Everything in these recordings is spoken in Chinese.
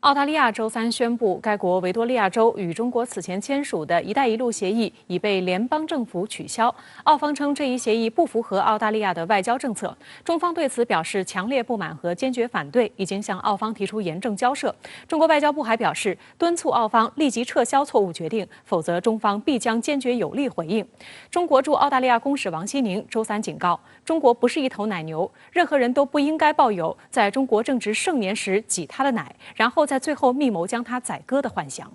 澳大利亚周三宣布，该国维多利亚州与中国此前签署的一带一路协议已被联邦政府取消。澳方称这一协议不符合澳大利亚的外交政策，中方对此表示强烈不满和坚决反对，已经向澳方提出严正交涉。中国外交部还表示，敦促澳方立即撤销错误决定，否则中方必将坚决有力回应。中国驻澳大利亚公使王希宁周三警告，中国不是一头奶牛，任何人都不应该抱有在中国正值盛年时挤他的奶，然后在最后密谋将他宰割的幻想。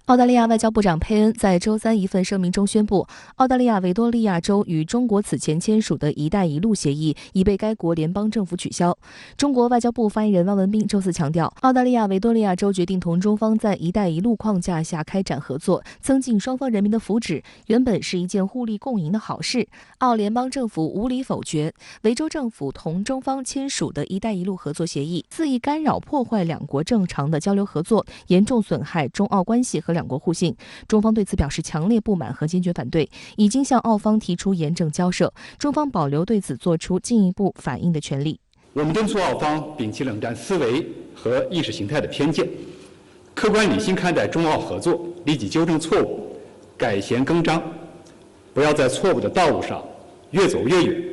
澳大利亚外交部长佩恩在周三一份声明中宣布，澳大利亚维多利亚州与中国此前签署的一带一路协议已被该国联邦政府取消。中国外交部发言人汪文斌周四强调，澳大利亚维多利亚州决定同中方在一带一路框架下开展合作，增进双方人民的福祉，原本是一件互利共赢的好事。澳联邦政府无理否决维州政府同中方签署的一带一路合作协议，肆意干扰破坏两国正常的交流合作，严重损害中澳关系和两国互信。中方对此表示强烈不满和坚决反对，已经向澳方提出严正交涉，中方保留对此作出进一步反应的权利。我们敦促澳方摒弃冷战思维和意识形态的偏见，客观理性看待中澳合作，立即纠正错误，改弦更张，不要在错误的道路上越走越远，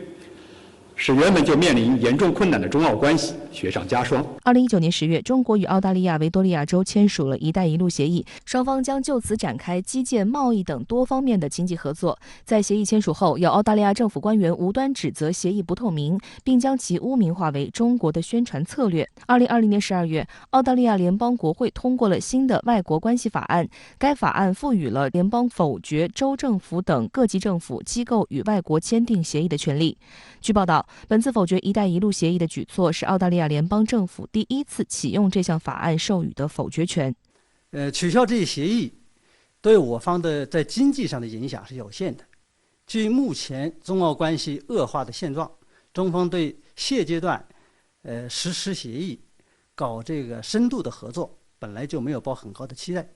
使原本就面临严重困难的中澳关系雪上加霜。2019年10月，中国与澳大利亚维多利亚州签署了一带一路协议，双方将就此展开基建、贸易等多方面的经济合作。在协议签署后，有澳大利亚政府官员无端指责协议不透明，并将其污名化为中国的宣传策略。2020年12月，澳大利亚联邦国会通过了新的外国关系法案，该法案赋予了联邦否决州政府等各级政府机构与外国签订协议的权利。据报道，本次否决一带一路协议的举措是澳大利亚联邦政府第一次启用这项法案授予的否决权。取消这一协议对我方的在经济上的影响是有限的。基于目前中澳关系恶化的现状，中方对现阶段实施协议搞这个深度的合作本来就没有抱很高的期待。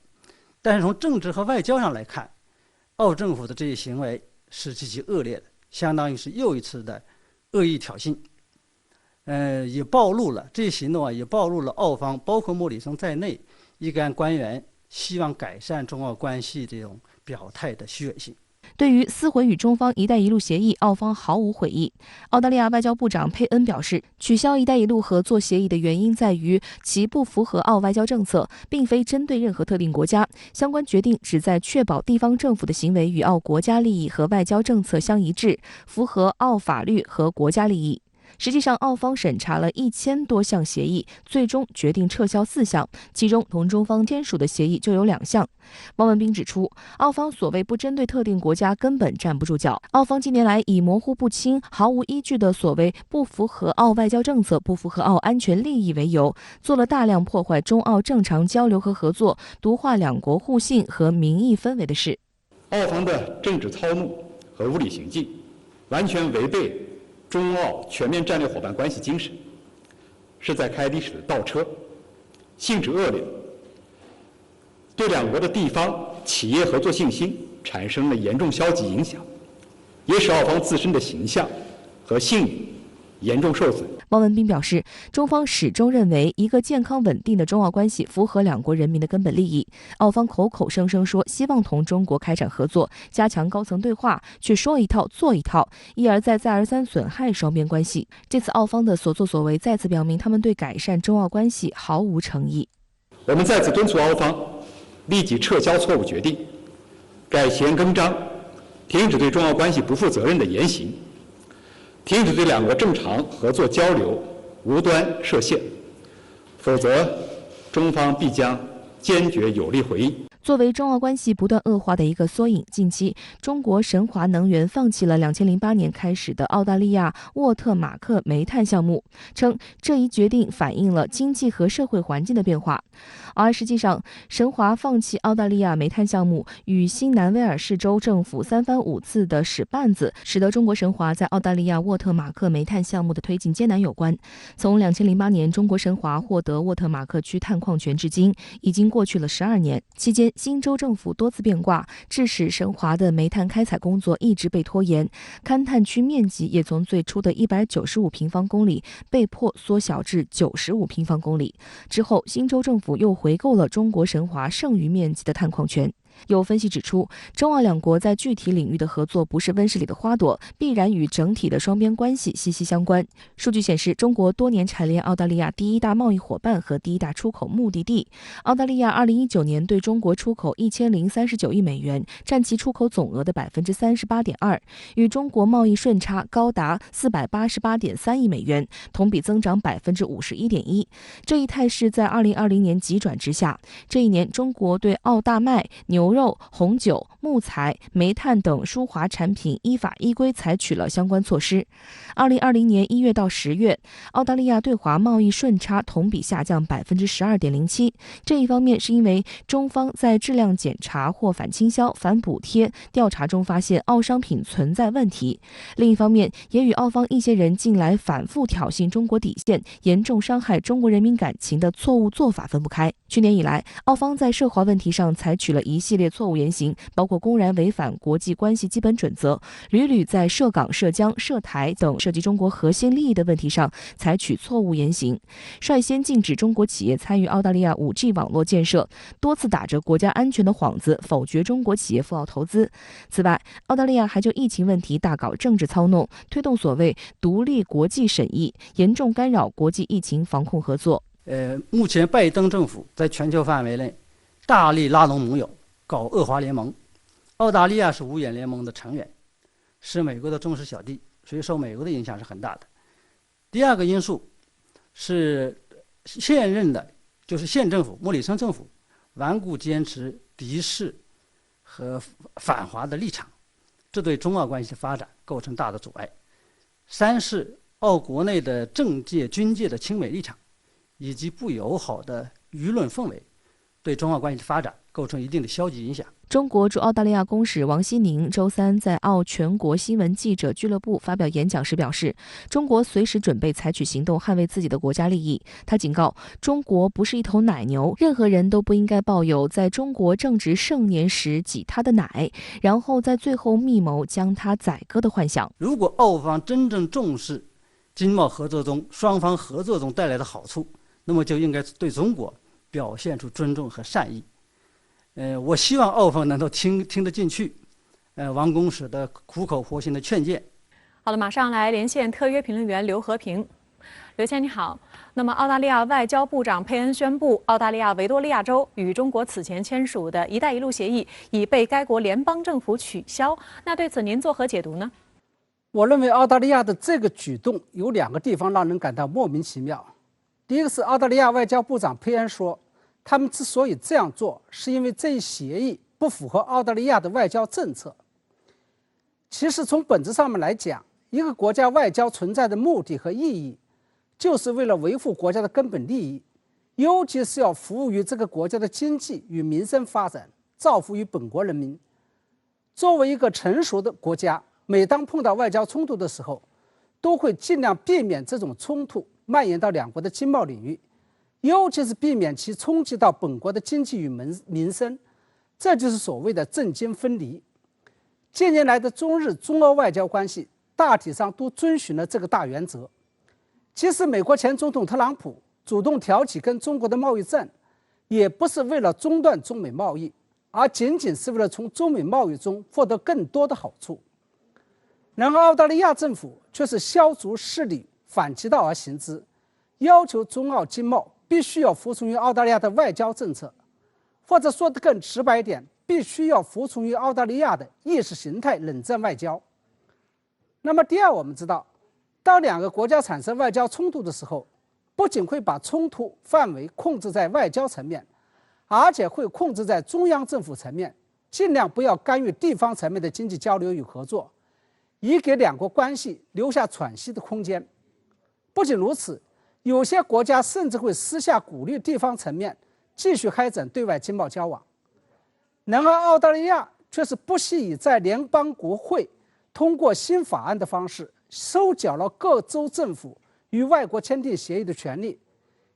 但是从政治和外交上来看，澳政府的这些行为是极其恶劣的，相当于是又一次的恶意挑衅。也暴露了这些行动也暴露了澳方包括莫里森在内一干官员希望改善中澳关系这种表态的虚伪性。对于撕毁与中方一带一路协议，澳方毫无悔意。澳大利亚外交部长佩恩表示，取消一带一路合作协议的原因在于其不符合澳外交政策，并非针对任何特定国家。相关决定旨在确保地方政府的行为与澳国家利益和外交政策相一致，符合澳法律和国家利益。实际上，澳方审查了1000多项协议，最终决定撤销4项，其中同中方签署的协议就有2项。汪文斌指出，澳方所谓不针对特定国家根本站不住脚。澳方近年来以模糊不清、毫无依据的所谓不符合澳外交政策、不符合澳安全利益为由，做了大量破坏中澳正常交流和合作、毒化两国互信和民意氛围的事。澳方的政治操弄和无理行径，完全违背中澳全面战略伙伴关系精神，是在开历史的倒车，性质恶劣，对两国的地方企业合作信心产生了严重消极影响，也使澳方自身的形象和信誉严重受损。汪文斌表示，中方始终认为一个健康稳定的中澳关系符合两国人民的根本利益。澳方口口声声说希望同中国开展合作，加强高层对话，却说一套做一套，一而再再而三损害双边关系。这次澳方的所作所为再次表明他们对改善中澳关系毫无诚意。我们再次敦促澳方立即撤销错误决定，改弦更张，停止对中澳关系不负责任的言行，停止对两国正常合作交流无端设限，否则中方必将坚决有力回应。作为中澳关系不断恶化的一个缩影，近期中国神华能源放弃了2008年开始的澳大利亚沃特马克煤炭项目，称这一决定反映了经济和社会环境的变化。而实际上，神华放弃澳大利亚煤炭项目与新南威尔士州政府3番5次的使绊子，使得中国神华在澳大利亚沃特马克煤炭项目的推进艰难有关。从2008年中国神华获得沃特马克区探矿权至今，已经过去了12年，期间间，新州政府多次变卦，致使神华的煤炭开采工作一直被拖延，勘探区面积也从最初的195平方公里被迫缩小至95平方公里。之后，新州政府又回购了中国神华剩余面积的探矿权。有分析指出，中澳两国在具体领域的合作不是温室里的花朵，必然与整体的双边关系息息相关。数据显示，中国多年蝉联澳大利亚第一大贸易伙伴和第一大出口目的地。澳大利亚2019年对中国出口1039亿美元，占其出口总额的38.2%，与中国贸易顺差高达488.3亿美元，同比增长51.1%。这一态势在2020年急转直下。这一年，中国对澳大麦、牛肉、红酒、木材、煤炭等输华产品依法依规采取了相关措施。2020年1月到10月，澳大利亚对华贸易顺差同比下降12.07%。这一方面是因为中方在质量检查或反倾销、反补贴调查中发现澳商品存在问题；另一方面，也与澳方一些人近来反复挑衅中国底线、严重伤害中国人民感情的错误做法分不开。去年以来，澳方在涉华问题上采取了一系列错误言行，包括公然违反国际关系基本准则，屡屡在涉港、涉疆、涉台等涉及中国核心利益的问题上采取错误言行，率先禁止中国企业参与澳大利亚 5G 网络建设，多次打着国家安全的幌子否决中国企业赴澳投资。此外，澳大利亚还就疫情问题大搞政治操弄，推动所谓独立国际审议，严重干扰国际疫情防控合作。目前拜登政府在全球范围内大力拉拢盟友，搞俄华联盟。澳大利亚是五眼联盟的成员，是美国的忠实小弟，所以受美国的影响是很大的。第二个因素是现任的就是县政府莫里森政府顽固坚持敌视和反华的立场，这对中澳关系的发展构成大的阻碍。三是澳国内的政界军界的亲美立场以及不友好的舆论氛围，对中澳关系的发展构成一定的消极影响。中国驻澳大利亚公使王希宁周三在澳全国新闻记者俱乐部发表演讲时表示，中国随时准备采取行动捍卫自己的国家利益。他警告，中国不是一头奶牛，任何人都不应该抱有在中国正值盛年时挤他的奶，然后在最后密谋将他宰割的幻想。如果澳方真正重视经贸合作中双方合作中带来的好处，那么就应该对中国表现出尊重和善意。我希望澳方能够听得进去，王公使的苦口婆心的劝谏。好了，马上来连线特约评论员刘和平。刘先你好，那么澳大利亚外交部长佩恩宣布，澳大利亚维多利亚州与中国此前签署的一带一路协议已被该国联邦政府取消。那对此您作何解读呢？我认为澳大利亚的这个举动有两个地方让人感到莫名其妙。第一个是澳大利亚外交部长佩恩说，他们之所以这样做，是因为这一协议不符合澳大利亚的外交政策。其实从本质上面来讲，一个国家外交存在的目的和意义，就是为了维护国家的根本利益，尤其是要服务于这个国家的经济与民生发展，造福于本国人民。作为一个成熟的国家，每当碰到外交冲突的时候，都会尽量避免这种冲突蔓延到两国的经贸领域，尤其是避免其冲击到本国的经济与民生，这就是所谓的政经分离。近年来的中日、中澳外交关系大体上都遵循了这个大原则。即使美国前总统特朗普主动挑起跟中国的贸易战，也不是为了中断中美贸易，而仅仅是为了从中美贸易中获得更多的好处。然而澳大利亚政府却是削足适履，反其道而行之，要求中澳经贸必须要服从于澳大利亚的外交政策，或者说得更直白一点，必须要服从于澳大利亚的意识形态冷战外交。那么第二，我们知道，当两个国家产生外交冲突的时候，不仅会把冲突范围控制在外交层面，而且会控制在中央政府层面，尽量不要干预地方层面的经济交流与合作，以给两国关系留下喘息的空间。不仅如此，有些国家甚至会私下鼓励地方层面继续开展对外经贸交往。然而澳大利亚却是不惜以在联邦国会通过新法案的方式收缴了各州政府与外国签订协议的权利，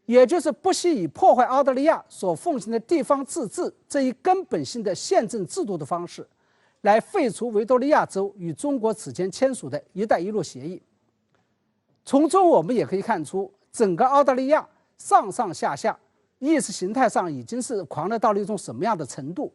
也就是不惜以破坏澳大利亚所奉行的地方自治这一根本性的宪政制度的方式，来废除维多利亚州与中国此前签署的一带一路协议。从中我们也可以看出，整个澳大利亚上上下下意识形态上已经是狂热到了一种什么样的程度。